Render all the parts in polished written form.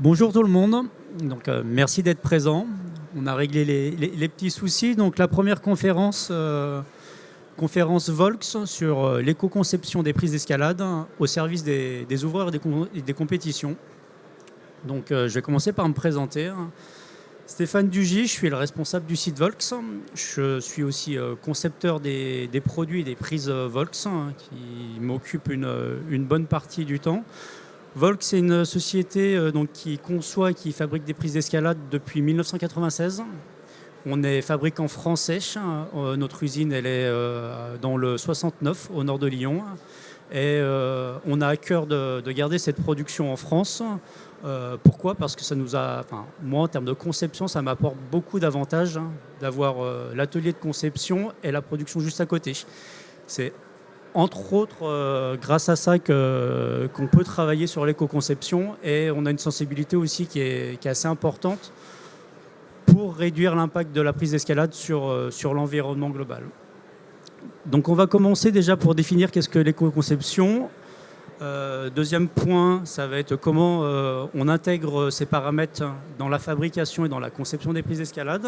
Bonjour tout le monde, merci d'être présent. On a réglé les petits soucis. Donc la première conférence, conférence Volks sur l'éco-conception des prises d'escalade au service des ouvreurs et des compétitions. Je vais commencer par me présenter. Stéphane Dugy, je suis le responsable du site Volks. Je suis aussi concepteur des produits et des prises Volks, qui m'occupe une bonne partie du temps. Volks, c'est une société qui conçoit et qui fabrique des prises d'escalade depuis 1996. On est fabricant français. Notre usine, elle est dans le 69, au nord de Lyon. Et on a à cœur de garder cette production en France. Pourquoi? Parce que ça nous a, moi, en termes de conception, ça m'apporte beaucoup d'avantages d'avoir l'atelier de conception et la production juste à côté. C'est entre autres grâce à ça qu'on peut travailler sur l'éco-conception, et on a une sensibilité aussi qui est assez importante pour réduire l'impact de la prise d'escalade sur l'environnement global. Donc on va commencer déjà pour définir qu'est-ce que l'éco-conception. Deuxième point, ça va être comment on intègre ces paramètres dans la fabrication et dans la conception des prises d'escalade.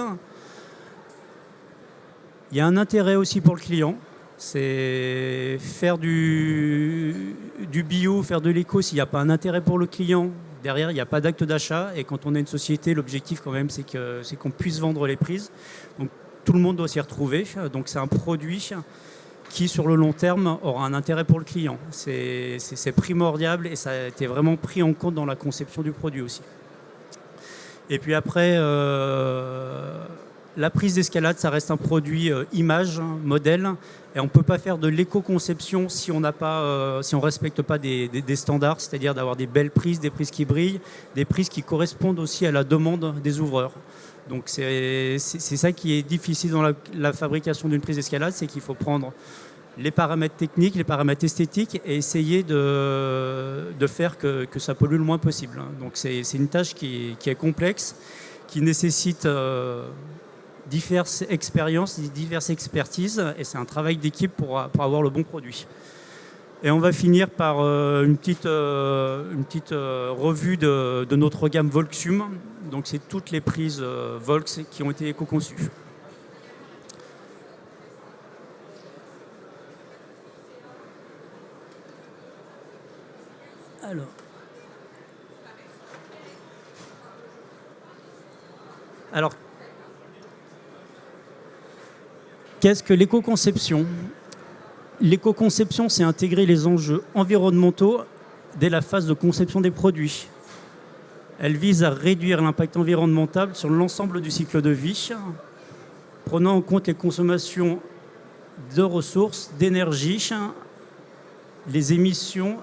Il y a un intérêt aussi pour le client. C'est faire du bio, faire de l'éco. S'il n'y a pas un intérêt pour le client, derrière, il n'y a pas d'acte d'achat. Et quand on est une société, l'objectif quand même, c'est qu'on puisse vendre les prises. Donc tout le monde doit s'y retrouver. Donc c'est un produit qui, sur le long terme, aura un intérêt pour le client. C'est primordial, et ça a été vraiment pris en compte dans la conception du produit aussi. Et puis après, la prise d'escalade, ça reste un produit image, modèle, et on ne peut pas faire de l'éco-conception si on ne respecte pas des standards, c'est-à-dire d'avoir des belles prises, des prises qui brillent, des prises qui correspondent aussi à la demande des ouvreurs. Donc c'est ça qui est difficile dans la fabrication d'une prise d'escalade, c'est qu'il faut prendre les paramètres techniques, les paramètres esthétiques, et essayer de faire que ça pollue le moins possible. Donc c'est une tâche qui est complexe, qui nécessite diverses expériences, diverses expertises, et c'est un travail d'équipe pour avoir le bon produit. Et on va finir par une petite revue de notre gamme Volksum. Donc c'est toutes les prises Volks qui ont été éco-conçues. Alors, qu'est-ce que l'éco-conception? L'éco-conception, c'est intégrer les enjeux environnementaux dès la phase de conception des produits. Elle vise à réduire l'impact environnemental sur l'ensemble du cycle de vie, prenant en compte les consommations de ressources, d'énergie, les émissions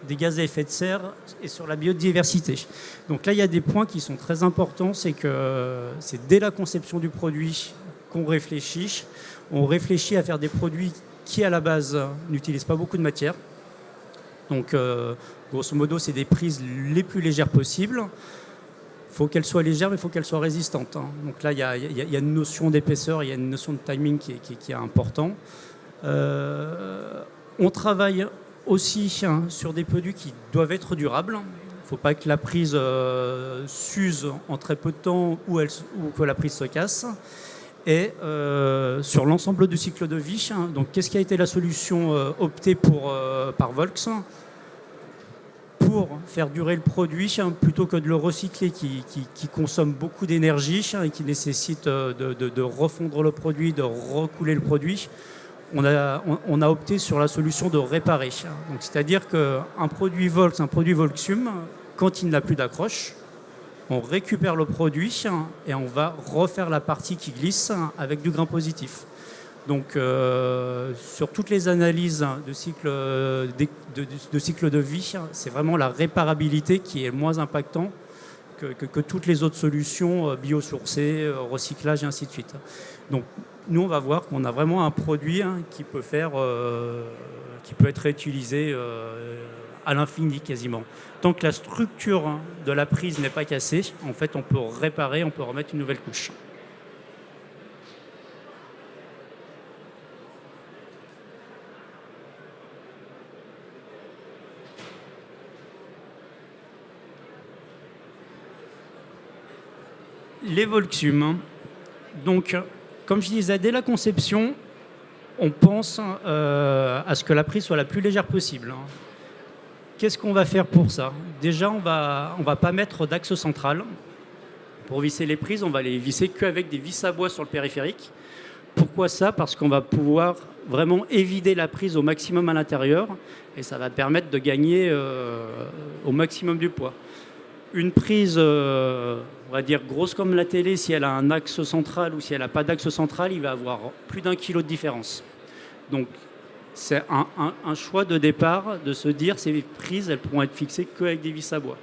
des gaz à effet de serre et sur la biodiversité. Donc là, il y a des points qui sont très importants, c'est que c'est dès la conception du produit qu'on réfléchit. On réfléchit à faire des produits qui, à la base, n'utilisent pas beaucoup de matière. Donc, grosso modo, c'est des prises les plus légères possibles. Il faut qu'elles soient légères, mais il faut qu'elles soient résistantes. Donc là, il y a une notion d'épaisseur, il y a une notion de timing qui est important. On travaille aussi sur des produits qui doivent être durables. Il ne faut pas que la prise s'use en très peu de temps ou que la prise se casse. Et sur l'ensemble du cycle de vie, donc qu'est-ce qui a été la solution optée par Volks pour faire durer le produit plutôt que de le recycler qui consomme beaucoup d'énergie et qui nécessite de refondre le produit, de recouler le produit. On a opté sur la solution de réparer. Donc, c'est-à-dire qu'un produit Volks, un produit Volksum, quand il n'a plus d'accroche, on récupère le produit et on va refaire la partie qui glisse avec du grain positif. Donc, sur toutes les analyses de cycle de vie, c'est vraiment la réparabilité qui est le moins impactant que toutes les autres solutions biosourcées, recyclage et ainsi de suite. Donc, nous, on va voir qu'on a vraiment un produit qui peut être réutilisé à l'infini quasiment. Tant que la structure de la prise n'est pas cassée, en fait, on peut réparer, on peut remettre une nouvelle couche. Les Volksum. Donc, comme je disais, dès la conception, on pense à ce que la prise soit la plus légère possible. Qu'est-ce qu'on va faire pour ça? Déjà, on va pas mettre d'axe central. Pour visser les prises, on va les visser qu'avec des vis à bois sur le périphérique. Pourquoi ça? Parce qu'on va pouvoir vraiment évider la prise au maximum à l'intérieur et ça va permettre de gagner au maximum du poids. Une prise, on va dire grosse comme la télé, si elle a un axe central ou si elle n'a pas d'axe central, il va avoir plus d'1 kilo de différence. Donc c'est un choix de départ de se dire ces prises, elles pourront être fixées qu'avec des vis à bois.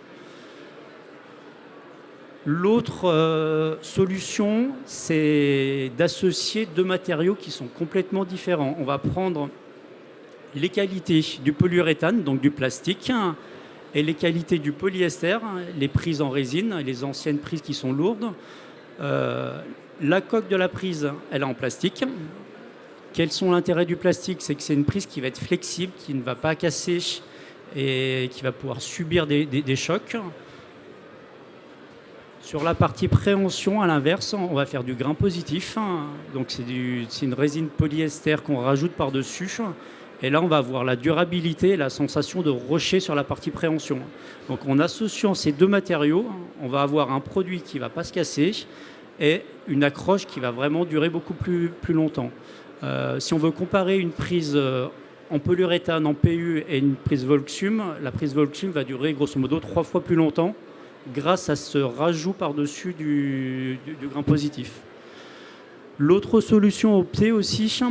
L'autre solution, c'est d'associer deux matériaux qui sont complètement différents. On va prendre les qualités du polyuréthane, donc du plastique, et les qualités du polyester, les prises en résine, les anciennes prises qui sont lourdes. La coque de la prise, elle est en plastique. Quels sont l'intérêt du plastique? C'est que c'est une prise qui va être flexible, qui ne va pas casser et qui va pouvoir subir des chocs. Sur la partie préhension, à l'inverse, on va faire du grain positif. Donc c'est une résine polyester qu'on rajoute par-dessus. Et là, on va avoir la durabilité et la sensation de rocher sur la partie préhension. Donc en associant ces deux matériaux, on va avoir un produit qui ne va pas se casser et une accroche qui va vraiment durer beaucoup plus longtemps. Si on veut comparer une prise en polyuréthane, en PU et une prise Volksum, la prise Volksum va durer grosso modo 3 fois plus longtemps grâce à ce rajout par-dessus du grain positif. L'autre solution optée aussi,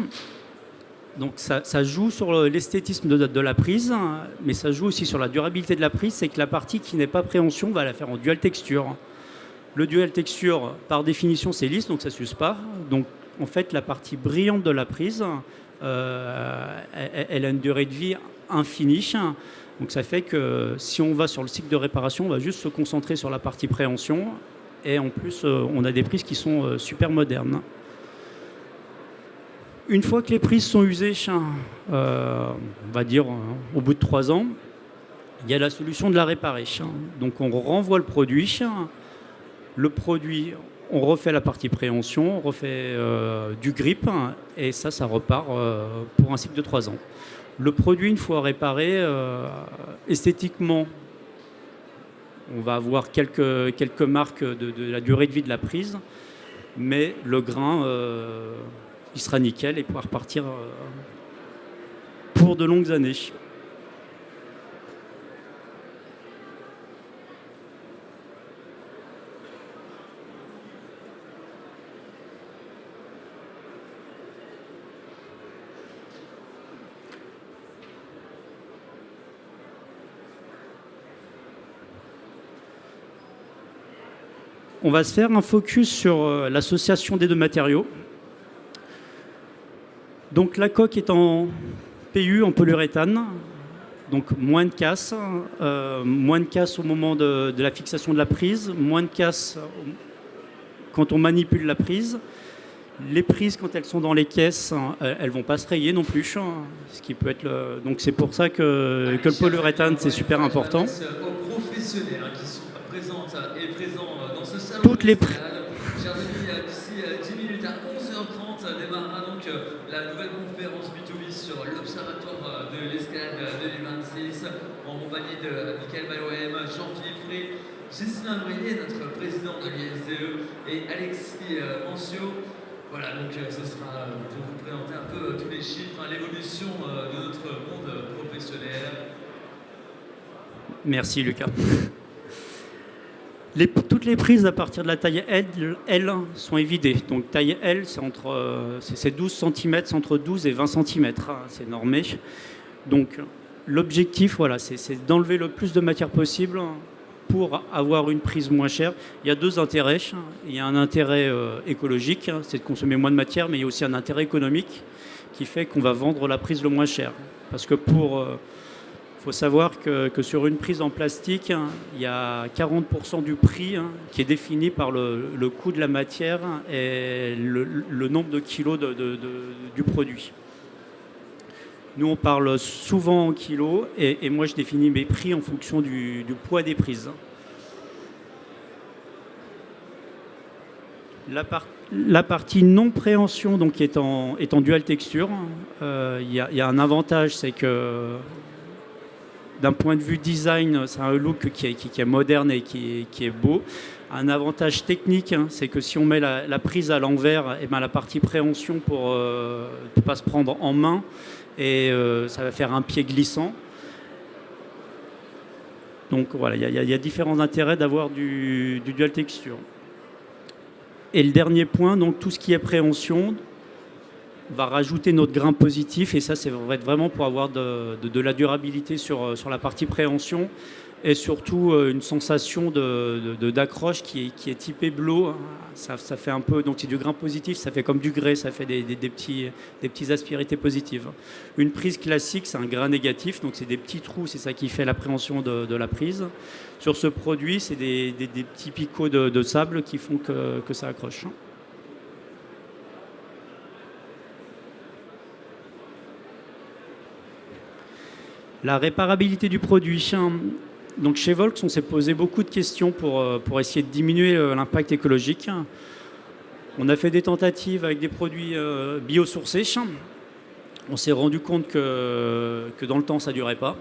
donc ça joue sur l'esthétisme de la prise, mais ça joue aussi sur la durabilité de la prise, c'est que la partie qui n'est pas préhension, on va la faire en dual texture. Le dual texture, par définition, c'est lisse, donc ça ne s'use pas. Donc en fait, la partie brillante de la prise, elle a une durée de vie infinie. Donc ça fait que si on va sur le cycle de réparation, on va juste se concentrer sur la partie préhension. Et en plus, on a des prises qui sont super modernes. Une fois que les prises sont usées, on va dire au bout de 3 ans, il y a la solution de la réparer. Donc on renvoie le produit. Le produit, on refait la partie préhension, on refait du grip. Et ça repart pour un cycle de 3 ans. Le produit, une fois réparé, esthétiquement, on va avoir quelques marques de la durée de vie de la prise, mais le grain, il sera nickel et pourra repartir pour de longues années. On va se faire un focus sur l'association des deux matériaux. Donc la coque est en PU, en polyuréthane, donc moins de casse au moment de la fixation de la prise, moins de casse quand on manipule la prise. Les prises, quand elles sont dans les caisses, elles ne vont pas se rayer non plus, ce qui peut être donc c'est pour ça que le polyuréthane, c'est super important. Aux professionnels qui sont présents et présents dans ce salon. Toutes les chers amis, d'ici 10 minutes à 11h30 démarrera donc la nouvelle conférence B2B sur l'Observatoire de l'escalade 2026 en compagnie de Michael Mayoem, Jean-Philippe Frey, Jesselin Bruyé, notre président de l'ISDE, et Alexis Mancio. Voilà, donc ce sera pour vous présenter un peu tous les chiffres, l'évolution de notre monde professionnel. Merci Lucas. Toutes les prises à partir de la taille L sont évidées. Donc taille L, c'est 12 cm, c'est entre 12 et 20 cm, c'est normé. Donc l'objectif, voilà, c'est d'enlever le plus de matière possible pour avoir une prise moins chère. Il y a deux intérêts. Il y a un intérêt écologique, c'est de consommer moins de matière, mais il y a aussi un intérêt économique qui fait qu'on va vendre la prise le moins cher. Parce que il faut savoir que sur une prise en plastique, il y a 40% du prix qui est défini par le coût de la matière et le nombre de kilos du produit. Nous, on parle souvent en kilos et moi, je définis mes prix en fonction du poids des prises. La partie non préhension donc, est en dual texture. Il y a un avantage, c'est que d'un point de vue design, c'est un look qui est moderne et qui est beau. Un avantage technique, hein, c'est que si on met la prise à l'envers, et ben la partie préhension pour ne pas se prendre en main, et ça va faire un pied glissant. Donc voilà, il y a différents intérêts d'avoir du dual texture. Et le dernier point, donc tout ce qui est préhension, va rajouter notre grain positif, et ça c'est vraiment pour avoir de la durabilité sur la partie préhension, et surtout une sensation d'accroche qui est typée blow. Ça fait un peu, donc c'est du grain positif, ça fait comme du grès, ça fait des petits aspérités positives. Une prise classique, c'est un grain négatif, donc c'est des petits trous, c'est ça qui fait l'appréhension de la prise. Sur ce produit, c'est des petits picots de sable qui font que ça accroche. La réparabilité du produit. Donc chez Volks, on s'est posé beaucoup de questions pour essayer de diminuer l'impact écologique. On a fait des tentatives avec des produits biosourcés. On s'est rendu compte que dans le temps, ça ne durait pas.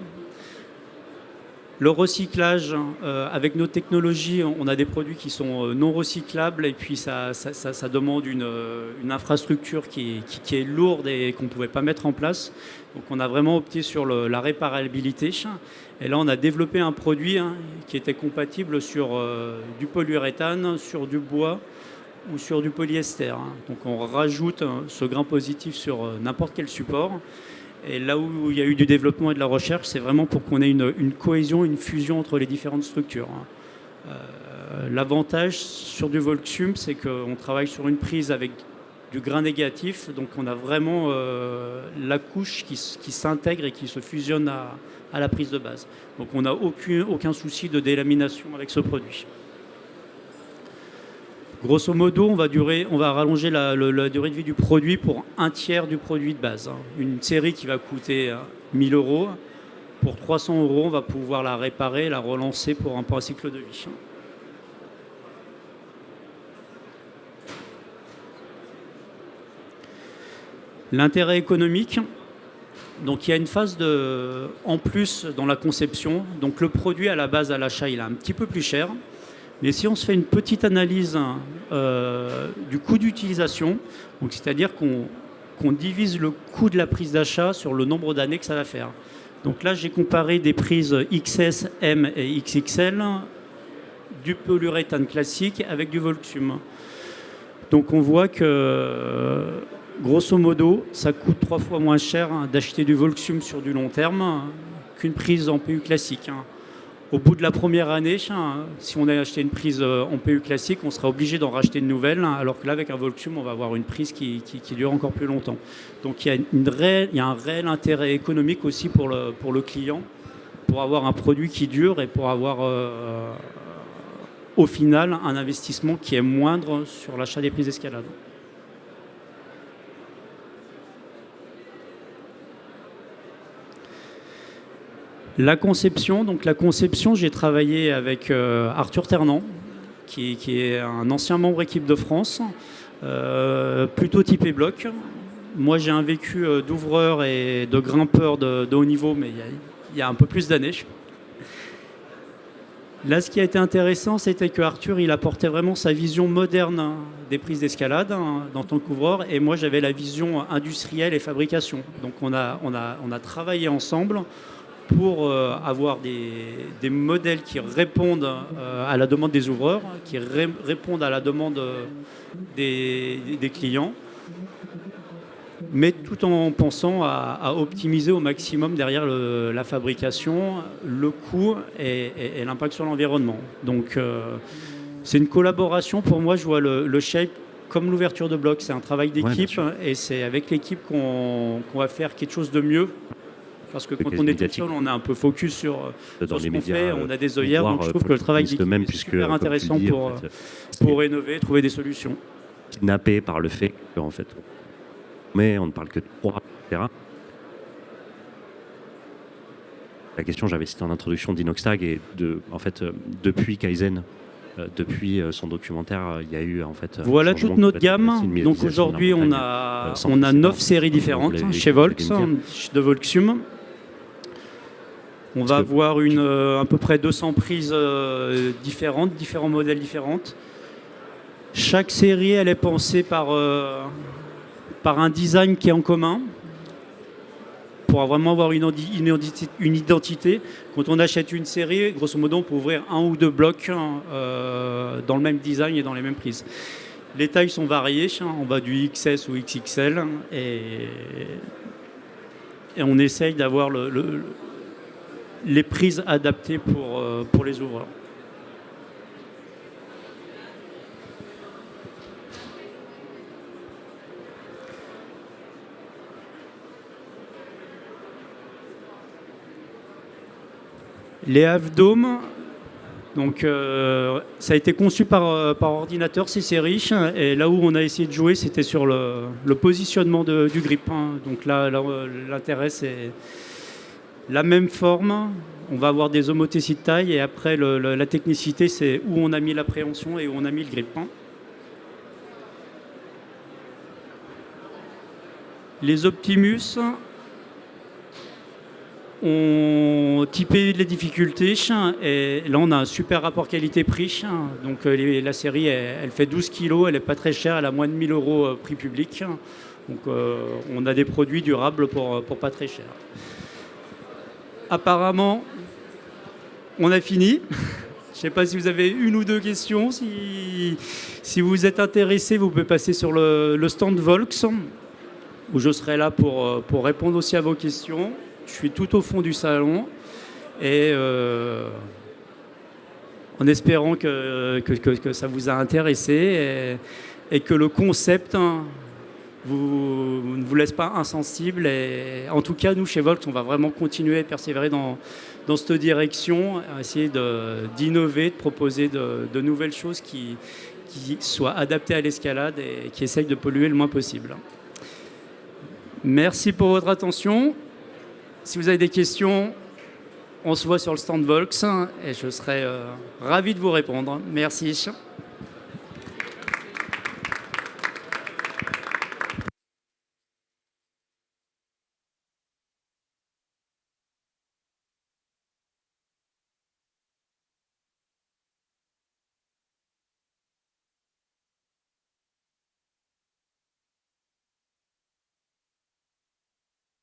Le recyclage, avec nos technologies, on a des produits qui sont non recyclables, et puis ça demande une infrastructure qui est lourde et qu'on ne pouvait pas mettre en place. Donc on a vraiment opté sur la réparabilité. Et là, on a développé un produit qui était compatible sur du polyuréthane, sur du bois ou sur du polyester. Donc on rajoute ce grain positif sur n'importe quel support. Et là où il y a eu du développement et de la recherche, c'est vraiment pour qu'on ait une cohésion, une fusion entre les différentes structures. L'avantage sur du Volxium, c'est qu'on travaille sur une prise avec du grain négatif, donc on a vraiment la couche qui s'intègre et qui se fusionne à la prise de base. Donc on n'a aucun souci de délamination avec ce produit. Grosso modo, on va rallonger la durée de vie du produit pour un tiers du produit de base. Une série qui va coûter 1 000 €, pour 300 €, on va pouvoir la réparer, la relancer pour un cycle de vie. L'intérêt économique, donc il y a une phase en plus dans la conception. Donc le produit à la base, à l'achat, il est un petit peu plus cher. Mais si on se fait une petite analyse du coût d'utilisation, c'est-à-dire qu'on divise le coût de la prise d'achat sur le nombre d'années que ça va faire. Donc là, j'ai comparé des prises XS, M et XXL, du polyuréthane classique avec du Volxium. Donc on voit que, grosso modo, ça coûte 3 fois moins cher d'acheter du Volxium sur du long terme qu'une prise en PU classique. Au bout de la première année, si on a acheté une prise en PU classique, on sera obligé d'en racheter une nouvelle, alors que là, avec un Volxium, on va avoir une prise qui dure encore plus longtemps. Donc il y a un réel intérêt économique aussi pour le client, pour avoir un produit qui dure et pour avoir au final un investissement qui est moindre sur l'achat des prises d'escalade. La conception, j'ai travaillé avec Arthur Ternant, qui est un ancien membre équipe de France, plutôt typé bloc. Moi, j'ai un vécu d'ouvreur et de grimpeur de haut niveau, mais il y a un peu plus d'années. Là, ce qui a été intéressant, c'était que Arthur, il apportait vraiment sa vision moderne des prises d'escalade dans tant qu'ouvreur, et moi, j'avais la vision industrielle et fabrication. Donc, on a travaillé ensemble pour avoir des modèles qui répondent à la demande des ouvreurs, qui répondent à la demande des clients, mais tout en pensant à optimiser au maximum derrière la fabrication, le coût et l'impact sur l'environnement. Donc c'est une collaboration. Pour moi, je vois le shape comme l'ouverture de bloc. C'est un travail d'équipe, et c'est avec l'équipe qu'on va faire quelque chose de mieux. Parce que quand on est tout seul, on est un peu focus sur ce qu'on fait, on a des œillères, donc je trouve que le travail d'équipe est super intéressant pour innover, trouver des solutions. Kidnappé par le fait qu'en fait, on ne parle que de droit, etc. La question, j'avais cité en introduction d'Inoxtag, et en fait, depuis Kaizen, depuis son documentaire, il y a eu en fait. Voilà toute notre gamme. Donc aujourd'hui, on a 9 séries différentes chez Volks, de Volxium. On va avoir à peu près 200 prises différentes, différents modèles différents. Chaque série, elle est pensée par un design qui est en commun, pour vraiment avoir une identité. Quand on achète une série, grosso modo, on peut ouvrir un ou deux blocs dans le même design et dans les mêmes prises. Les tailles sont variées, on va du XS ou XXL, et on essaye d'avoir les prises adaptées pour les ouvreurs. Les half-dômes, donc ça a été conçu par ordinateur, ces séries, et là où on a essayé de jouer, c'était sur le positionnement du grip. Donc là l'intérêt, c'est la même forme, on va avoir des homothéties de taille, et après la technicité, c'est où on a mis l'appréhension et où on a mis le grip. Les Optimus ont typé les difficultés, et là on a un super rapport qualité-prix. Donc la série elle fait 12 kg, elle n'est pas très chère, elle a moins de 1 000 € prix public. Donc on a des produits durables pour pas très cher. Apparemment, on a fini. Je ne sais pas si vous avez une ou deux questions. Si vous êtes intéressé, vous pouvez passer sur le stand Volks, où je serai là pour répondre aussi à vos questions. Je suis tout au fond du salon, et en espérant que ça vous a intéressé et que le concept ne vous laisse pas insensible. Et en tout cas, nous, chez Volks, on va vraiment continuer à persévérer dans cette direction, à essayer d'innover, de proposer de nouvelles choses qui soient adaptées à l'escalade et qui essayent de polluer le moins possible. Merci pour votre attention. Si vous avez des questions, on se voit sur le stand Volks et je serai ravi de vous répondre. Merci.